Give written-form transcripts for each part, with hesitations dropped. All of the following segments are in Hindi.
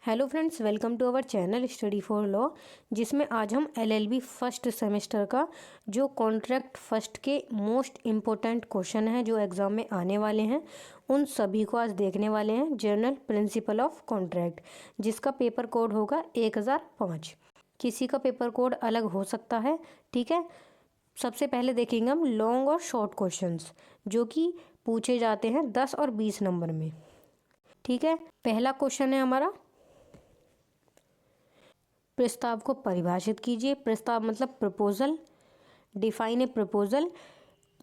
Hello friends, welcome to our channel study for law, जिसमें आज हम एलएलबी फर्स्ट सेमेस्टर का जो कॉन्ट्रैक्ट फर्स्ट के मोस्ट इम्पोर्टेंट क्वेश्चन हैं जो एग्ज़ाम में आने वाले हैं उन सभी को आज देखने वाले हैं। जनरल प्रिंसिपल ऑफ कॉन्ट्रैक्ट, जिसका पेपर कोड होगा 1005। किसी का पेपर कोड अलग हो सकता है, ठीक है। सबसे पहले देखेंगे हम लॉन्ग और शॉर्ट क्वेश्चंस जो कि पूछे जाते हैं 10 और 20 नंबर में, ठीक है। पहला क्वेश्चन है हमारा, प्रस्ताव को परिभाषित कीजिए। प्रस्ताव मतलब प्रपोजल, डिफाइन ए प्रपोजल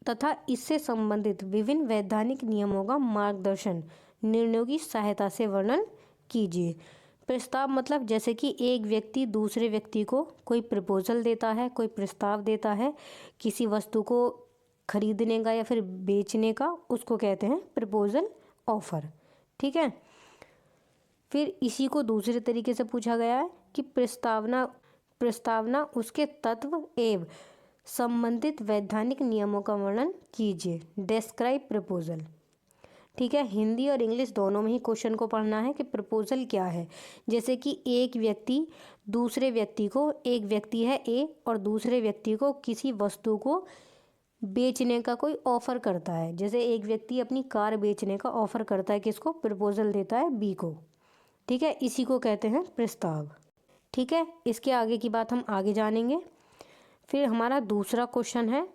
तथा इससे संबंधित विभिन्न वैधानिक नियमों का मार्गदर्शन निर्णयों की सहायता से वर्णन कीजिए। प्रस्ताव मतलब जैसे कि एक व्यक्ति दूसरे व्यक्ति को कोई प्रपोजल देता है, कोई प्रस्ताव देता है किसी वस्तु को खरीदने का या फिर बेचने का, उसको कहते हैं प्रपोजल ऑफर, ठीक है। फिर इसी को दूसरे तरीके से पूछा गया है कि प्रस्तावना उसके तत्व एवं संबंधित वैधानिक नियमों का वर्णन कीजिए। डिस्क्राइब प्रपोजल, ठीक है। हिंदी और इंग्लिश दोनों में ही क्वेश्चन को पढ़ना है कि प्रपोजल क्या है। जैसे कि एक व्यक्ति दूसरे व्यक्ति को, एक व्यक्ति है ए और दूसरे व्यक्ति को किसी वस्तु को बेचने का कोई ऑफर करता है। जैसे एक व्यक्ति अपनी कार बेचने का ऑफर करता है, किसको, प्रपोजल देता है बी को, ठीक है। इसी को कहते हैं प्रस्ताव, ठीक है। इसके आगे की बात हम आगे जानेंगे। फिर हमारा दूसरा क्वेश्चन है,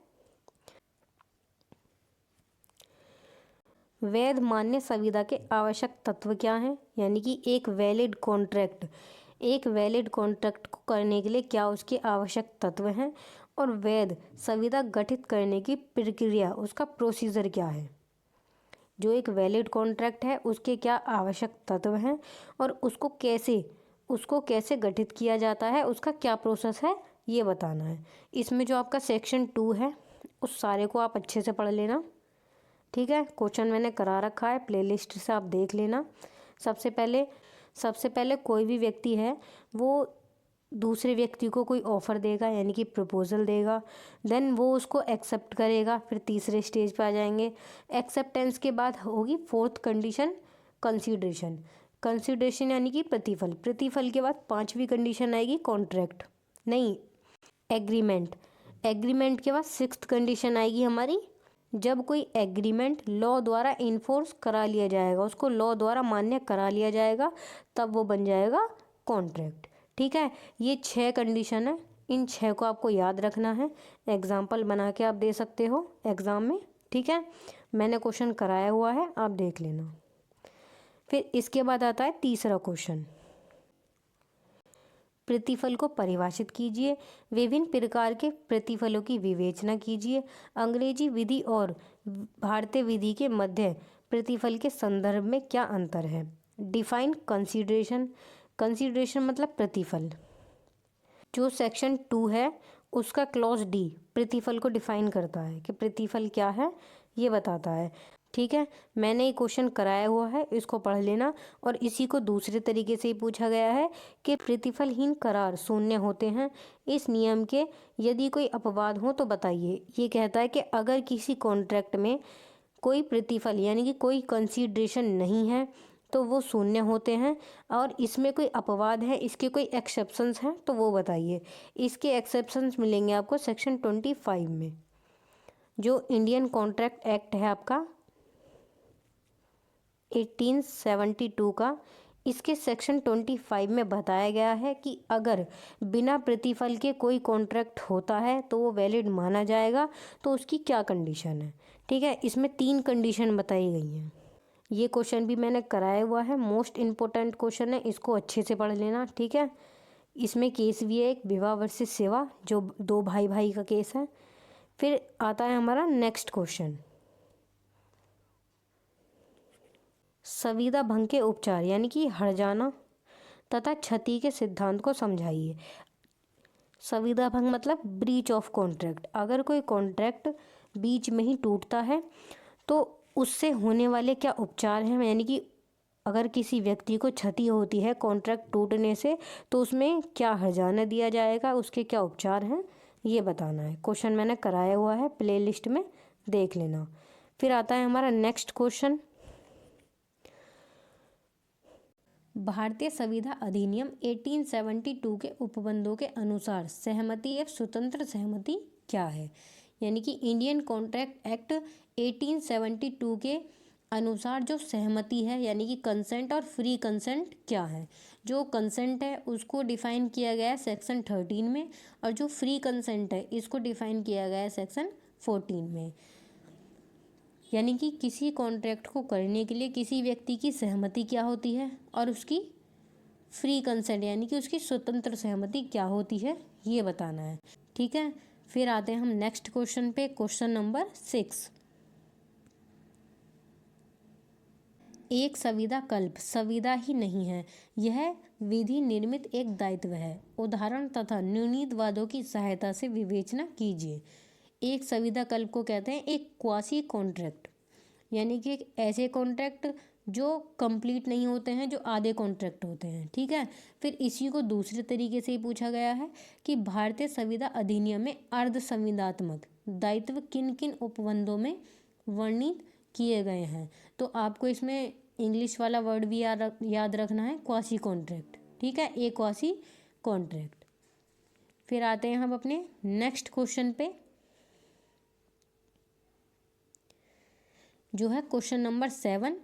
वैध मान्य संविदा के आवश्यक तत्व क्या हैं। यानी कि एक वैलिड कॉन्ट्रैक्ट को करने के लिए क्या उसके आवश्यक तत्व हैं और वैध संविदा गठित करने की प्रक्रिया, उसका प्रोसीजर क्या है। जो एक वैलिड कॉन्ट्रैक्ट है उसके क्या आवश्यक तत्व हैं और उसको कैसे गठित किया जाता है, उसका क्या प्रोसेस है, ये बताना है। इसमें जो आपका सेक्शन 2 है उस सारे को आप अच्छे से पढ़ लेना, ठीक है। क्वेश्चन मैंने करा रखा है, प्लेलिस्ट से आप देख लेना। सबसे पहले कोई भी व्यक्ति है वो दूसरे व्यक्ति को कोई ऑफ़र देगा, यानी कि प्रपोजल देगा, देन वो उसको एक्सेप्ट करेगा। फिर तीसरे स्टेज पे आ जाएंगे। एक्सेप्टेंस के बाद होगी फोर्थ कंडीशन, कंसिडरेशन यानी कि प्रतिफल के बाद पांचवी कंडीशन आएगी एग्रीमेंट के बाद सिक्स्थ कंडीशन आएगी हमारी, जब कोई एग्रीमेंट लॉ द्वारा इन्फोर्स करा लिया जाएगा, उसको लॉ द्वारा मान्य करा लिया जाएगा, तब वो बन जाएगा कॉन्ट्रैक्ट, ठीक है। ये 6 कंडीशन है, इन 6 को आपको याद रखना है। एग्जाम्पल बना के आप दे सकते हो एग्ज़ाम में, ठीक है। मैंने क्वेश्चन कराया हुआ है, आप देख लेना। फिर इसके बाद आता है तीसरा क्वेश्चन, प्रतिफल को परिभाषित कीजिए। विभिन्न प्रकार के प्रतिफलों की विवेचना कीजिए। अंग्रेजी विधि और भारतीय विधि के मध्य प्रतिफल के संदर्भ में क्या अंतर है। डिफाइन कंसीडरेशन मतलब प्रतिफल। जो सेक्शन 2 है उसका क्लॉज डी प्रतिफल को डिफाइन करता है कि प्रतिफल क्या है, ये बताता है, ठीक है। मैंने ये क्वेश्चन कराया हुआ है, इसको पढ़ लेना। और इसी को दूसरे तरीके से ही पूछा गया है कि प्रतिफलहीन करार शून्य होते हैं। इस नियम के यदि कोई अपवाद हो तो बताइए। ये कहता है कि अगर किसी कॉन्ट्रैक्ट में कोई प्रतिफल यानी कि कोई कंसीडरेशन नहीं है तो वो शून्य होते हैं, और इसमें कोई अपवाद है, इसके कोई एक्सेप्शंस हैं तो वो बताइए। इसके एक्सेप्शंस मिलेंगे आपको सेक्शन 25 में, जो इंडियन कॉन्ट्रैक्ट एक्ट है आपका 1872 का। इसके सेक्शन 25 में बताया गया है कि अगर बिना प्रतिफल के कोई कॉन्ट्रैक्ट होता है तो वो वैलिड माना जाएगा। तो उसकी क्या कंडीशन है, ठीक है। इसमें 3 कंडीशन बताई गई हैं। ये क्वेश्चन भी मैंने कराया हुआ है, मोस्ट इम्पोर्टेंट क्वेश्चन है, इसको अच्छे से पढ़ लेना, ठीक है। इसमें केस भी है एक, विवाह वर्सेस सेवा, जो 2 भाई का केस है। फिर आता है हमारा नेक्स्ट क्वेश्चन, संविदा भंग के उपचार यानी कि हर्जाना तथा क्षति के सिद्धांत को समझाइए। संविदा भंग मतलब ब्रीच ऑफ कॉन्ट्रैक्ट। अगर कोई कॉन्ट्रैक्ट बीच में ही टूटता है तो उससे होने वाले क्या उपचार हैं, यानी कि अगर किसी व्यक्ति को क्षति होती है कॉन्ट्रैक्ट टूटने से तो उसमें क्या हर्जाना दिया जाएगा, उसके क्या उपचार हैं, ये बताना है। क्वेश्चन मैंने कराया हुआ है, प्लेलिस्ट में देख लेना। फिर आता है हमारा नेक्स्ट क्वेश्चन, भारतीय संविदा अधिनियम 1872 के उपबंधों के अनुसार सहमति एवं स्वतंत्र सहमति क्या है? यानी कि इंडियन कॉन्ट्रैक्ट एक्ट 1872 के अनुसार जो सहमति है यानी कि कंसेंट और फ्री कंसेंट क्या है? जो कंसेंट है उसको डिफाइन किया गया है सेक्शन 13 में, और जो फ्री कंसेंट है इसको डिफाइन किया गया है सेक्शन 14 में। यानी कि किसी कॉन्ट्रैक्ट को करने के लिए किसी व्यक्ति की सहमति क्या होती है और उसकी फ्री कंसेंट यानी कि उसकी स्वतंत्र सहमति क्या होती है, ये बताना है। ठीक है, फिर आते हैं हम नेक्स्ट क्वेश्चन पे, क्वेश्चन नंबर 6। एक संविदा कल्प संविदा ही नहीं है, यह विधि निर्मित एक दायित्व है। उदाहरण तथा न्यूनीतवादों की सहायता से विवेचना कीजिए। एक संविदा कल्प को कहते हैं एक क्वासी कॉन्ट्रैक्ट, यानी कि एक ऐसे कॉन्ट्रैक्ट जो कंप्लीट नहीं होते हैं, जो आधे कॉन्ट्रैक्ट होते हैं। ठीक है, फिर इसी को दूसरे तरीके से ही पूछा गया है कि भारतीय संविदा अधिनियम में अर्ध संविदात्मक दायित्व किन किन उपबंधों में वर्णित किए गए हैं। तो आपको इसमें इंग्लिश वाला वर्ड भी याद रखना है, क्वासी कॉन्ट्रैक्ट। ठीक है, ए क्वासी कॉन्ट्रैक्ट। फिर आते हैं हम अपने नेक्स्ट क्वेश्चन पे, जो है क्वेश्चन नंबर 7।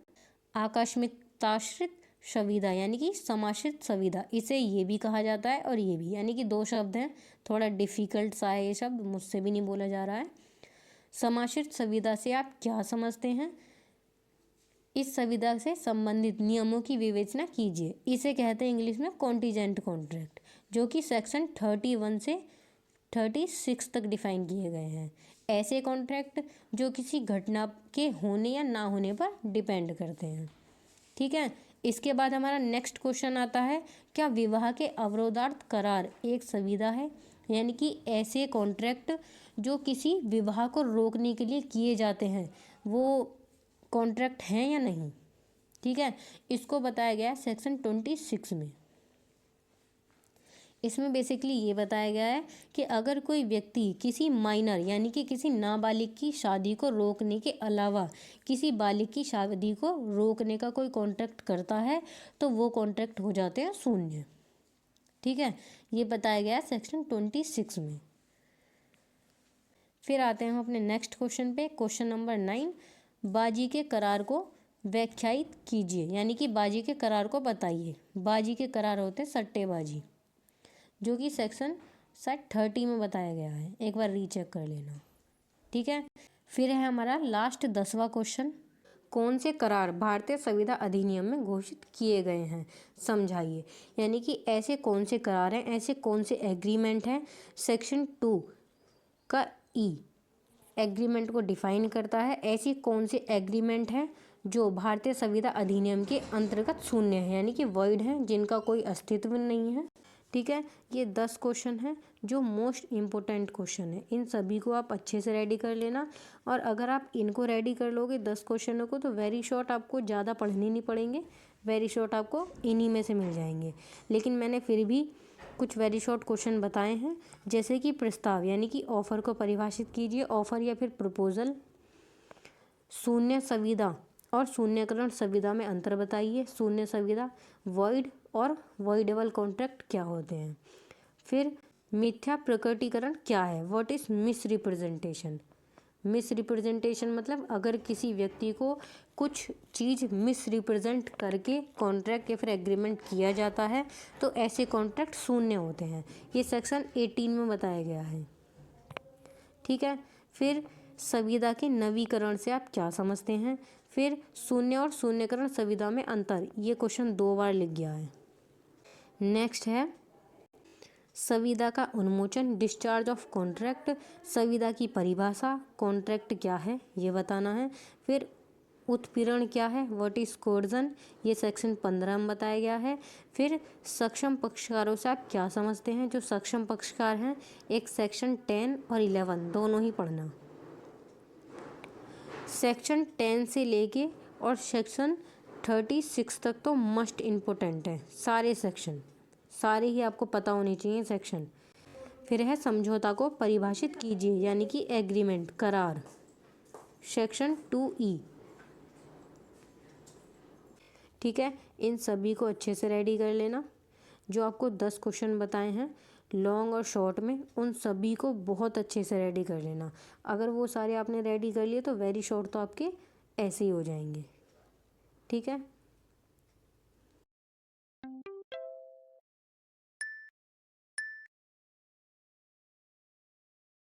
आकस्मिकताश्रित संविदा यानी कि समाश्रित संविदा, इसे ये भी कहा जाता है और ये भी, यानी कि दो शब्द हैं, थोड़ा डिफिकल्ट सा है ये शब्द, मुझसे भी नहीं बोला जा रहा है। समाश्रित संविदा से आप क्या समझते हैं? इस संविदा से संबंधित नियमों की विवेचना कीजिए। इसे कहते हैं इंग्लिश में कॉन्टीजेंट कॉन्ट्रैक्ट, जो कि सेक्शन 31 से 36 तक डिफाइन किए गए हैं। ऐसे कॉन्ट्रैक्ट जो किसी घटना के होने या ना होने पर डिपेंड करते हैं। ठीक है, इसके बाद हमारा नेक्स्ट क्वेश्चन आता है, क्या विवाह के अवरोधार्थ करार एक संविदा है? यानी कि ऐसे कॉन्ट्रैक्ट जो किसी विवाह को रोकने के लिए किए जाते हैं, वो कॉन्ट्रैक्ट हैं या नहीं? ठीक है, इसको बताया गया है सेक्शन 26 में। इसमें बेसिकली ये बताया गया है कि अगर कोई व्यक्ति किसी माइनर यानी कि किसी नाबालिग की शादी को रोकने के अलावा किसी बालिग की शादी को रोकने का कोई कॉन्ट्रैक्ट करता है तो वो कॉन्ट्रैक्ट हो जाते हैं शून्य। ठीक है, ये बताया गया है सेक्शन 26 में। फिर आते हैं हम अपने नेक्स्ट क्वेश्चन पे, क्वेश्चन नंबर 9। बाजी के करार को व्याख्यायित कीजिए, यानी कि बाजी के करार को बताइए। बाजी के करार होते हैं सट्टेबाजी, जो कि सेक्शन शायद 30 में बताया गया है, एक बार रीचेक कर लेना। ठीक है, फिर है हमारा लास्ट 10वां क्वेश्चन, कौन से करार भारतीय संविदा अधिनियम में घोषित किए गए हैं, समझाइए। यानी कि ऐसे कौन से करार हैं, ऐसे कौन से एग्रीमेंट हैं। सेक्शन 2 का ई एग्रीमेंट को डिफाइन करता है। ऐसी कौन से एग्रीमेंट हैं जो भारतीय संविदा अधिनियम के अंतर्गत शून्य है, यानी कि वॉइड हैं, जिनका कोई अस्तित्व नहीं है। ठीक है, ये 10 क्वेश्चन हैं जो मोस्ट इम्पोर्टेंट क्वेश्चन है। इन सभी को आप अच्छे से रेडी कर लेना, और अगर आप इनको रेडी कर लोगे 10 क्वेश्चनों को, तो वेरी शॉर्ट आपको ज़्यादा पढ़ने नहीं पड़ेंगे, वेरी शॉर्ट आपको इन्हीं में से मिल जाएंगे। लेकिन मैंने फिर भी कुछ वेरी शॉर्ट क्वेश्चन बताए हैं, जैसे कि प्रस्ताव यानी कि ऑफर को परिभाषित कीजिए, ऑफर या फिर प्रपोजल। शून्य संविदा और शून्यकरण संविदा में अंतर बताइए। शून्य संविदा, वॉइड और वॉइडेबल कॉन्ट्रैक्ट क्या होते हैं। फिर मिथ्या प्रकटीकरण क्या है, what is miss representation. Miss representation मतलब अगर किसी व्यक्ति को कुछ चीज़ मिस रिप्रेजेंट करके कॉन्ट्रैक्ट या फिर एग्रीमेंट किया जाता है तो ऐसे कॉन्ट्रैक्ट शून्य होते हैं। ये सेक्शन 18 में बताया गया है। ठीक है, फिर संविदा के नवीकरण से आप क्या समझते हैं। फिर शून्य और शून्यकरण संविदा में अंतर, ये क्वेश्चन 2 बार लिख गया है। नेक्स्ट है संविदा का उन्मोचन, डिस्चार्ज ऑफ कॉन्ट्रैक्ट। संविदा की परिभाषा, कॉन्ट्रैक्ट क्या है ये बताना है। फिर उत्पीड़न क्या है, व्हाट इज कोर्जन, ये सेक्शन 15 में बताया गया है। फिर सक्षम पक्षकारों से आप क्या समझते हैं। जो सक्षम पक्षकार हैं, एक सेक्शन 10 और 11 दोनों ही पढ़ना। सेक्शन 10 से लेके और सेक्शन 36 तक तो मस्ट इम्पोर्टेंट है, सारे सेक्शन सारे ही आपको पता होने चाहिए सेक्शन। फिर है समझौता को परिभाषित कीजिए, यानी कि एग्रीमेंट, करार, सेक्शन 2E। ठीक है, इन सभी को अच्छे से रेडी कर लेना। जो आपको 10 क्वेश्चन बताए हैं लॉन्ग और शॉर्ट में, उन सभी को बहुत अच्छे से रेडी कर लेना। अगर वो सारे आपने रेडी कर लिए तो वेरी शॉर्ट तो आपके ऐसे ही हो जाएंगे। ठीक है।